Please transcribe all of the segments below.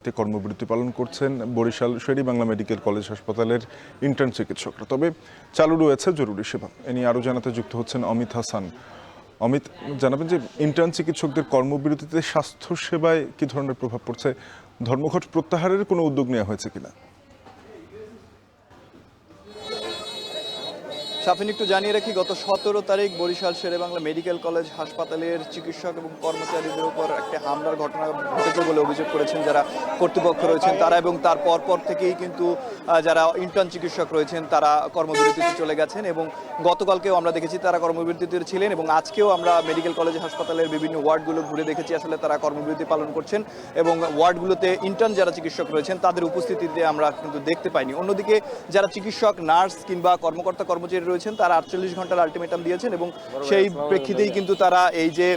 কর্মবিরতি পালন করছেন বরিশাল শের-ই-বাংলা মেডিকেল কলেজ হাসপাতালের ইন্টার্ন চিকিৎসকরা। তবে চালু রয়েছে জরুরি সেবা। এ নিয়ে আরও জানাতে যুক্ত হচ্ছেন অমিত হাসান। অমিত, জানাবেন যে ইন্টার্ন চিকিৎসকদের কর্মবিরতিতে স্বাস্থ্যসেবায় কি ধরনের প্রভাব পড়ছে, ধর্মঘট প্রত্যাহারের কোনো উদ্যোগ নেওয়া হয়েছে কিনা? শাফিন, একটু জানিয়ে রাখি, গত 17 তারিখ বরিশাল শের-ই-বাংলা মেডিকেল কলেজ হাসপাতালের চিকিৎসক এবং কর্মচারীদের উপর একটা হামলার ঘটনা ঘটেছে বলে অভিযোগ করেছেন যারা কর্তৃপক্ষ রয়েছেন তারা, এবং তার পর থেকেই কিন্তু যারা ইন্টার্ন চিকিৎসক রয়েছেন তারা কর্মবিরতিতে চলে গেছেন। এবং গতকালকেও আমরা দেখেছি তারা কর্মবিরতিতে ছিলেন, এবং আজকেও আমরা মেডিকেল কলেজ হাসপাতালের বিভিন্ন ওয়ার্ডগুলো ঘুরে দেখেছি আসলে তারা কর্মবিরতি পালন করছেন, এবং ওয়ার্ডগুলোতে ইন্টার্ন যারা চিকিৎসক রয়েছেন তাদের উপস্থিতিতে আমরা কিন্তু দেখতে পাইনি। অন্যদিকে যারা চিকিৎসক, নার্স কিংবা কর্মকর্তা কর্মচারী রয়েছেন তারা 48 ঘন্টার আলটিমেটাম দিয়েছেন, এবং সেই প্রেক্ষিতেই কিন্তু তারা এই যে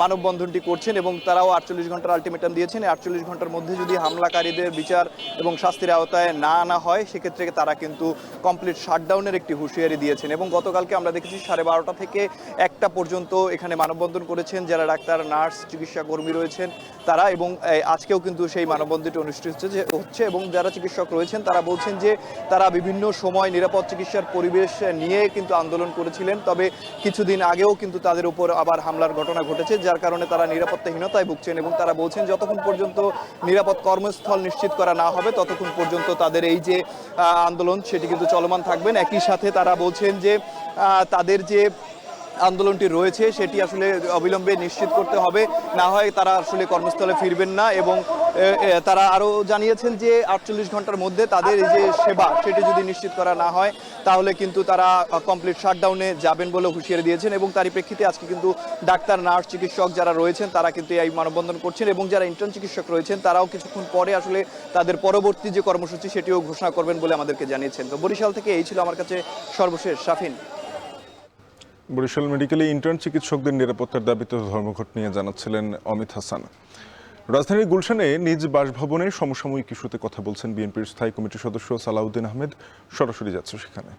মানববন্ধনটি করছেন, এবং তারাও 48 ঘন্টার আলটিমেটাম দিয়েছেন। 48 ঘন্টার মধ্যে যদি হামলাকারীদের বিচার এবং শাস্তির আওতায় না আনা হয় সেক্ষেত্রে তারা কিন্তু কমপ্লিট শাটডাউনের একটি হুঁশিয়ারি দিয়েছেন। এবং গতকালকে আমরা দেখেছি 12:30 থেকে 1টা পর্যন্ত এখানে মানববন্ধন করেছেন যারা ডাক্তার, নার্স, চিকিৎসা কর্মী রয়েছেন তারা, এবং আজকেও কিন্তু সেই মানববন্ধনটি অনুষ্ঠিত হচ্ছে। এবং যারা চিকিৎসক রয়েছেন তারা বলছেন যে তারা বিভিন্ন সময় নিরাপদ চিকিৎসার পরিবেশ নিয়ে কিন্তু আন্দোলন করেছিলেন, তবে কিছুদিন আগেও কিন্তু তাদের উপর আবার হামলার ঘটনা ঘটেছে, যার কারণে তারা নিরাপত্তাহীনতায় ভুগছেন। এবং তারা বলছেন যতক্ষণ পর্যন্ত নিরাপদ কর্মস্থল নিশ্চিত করা না হবে ততক্ষণ পর্যন্ত তাদের এই যে আন্দোলন সেটি কিন্তু চলমান থাকবেন। একই সাথে তারা বলছেন যে তাদের যে আন্দোলনটি রয়েছে সেটি আসলে অবিলম্বে নিশ্চিত করতে হবে, না হয় তারা আসলে কর্মস্থলে ফিরবেন না। এবং তারা আরও জানিয়েছেন যে 48 ঘন্টার মধ্যে তাদের এই যে সেবা সেটি যদি নিশ্চিত করা না হয় তাহলে কিন্তু তারা কমপ্লিট শাটডাউনে যাবেন বলে হুঁশিয়ারি দিয়েছেন। এবং তারই প্রেক্ষিতে আজকে কিন্তু ডাক্তার, নার্স, চিকিৎসক যারা রয়েছেন তারা কিন্তু এই মানববন্ধন করছেন, এবং যারা ইন্টার্ন চিকিৎসক রয়েছেন তারাও কিছুক্ষণ পরে আসলে তাদের পরবর্তী যে কর্মসূচি সেটিও ঘোষণা করবেন বলে আমাদেরকে জানিয়েছেন। তো বরিশাল থেকে এই ছিল আমার কাছে সর্বশেষ। শাফিন। বরিশাল মেডিকেলে ইন্টার্ন চিকিৎসকদের নিরাপত্তার দাবিতে ধর্মঘট নিয়ে জানাচ্ছিলেন অমিত হাসান। রাজধানীর গুলশানে নিজ বাসভবনে সমসাময়িক ইস্যুতে কথা বলছেন বিএনপির স্থায়ী কমিটির সদস্য সালাউদ্দিন আহমেদ। সরাসরি যাচ্ছে সেখানে।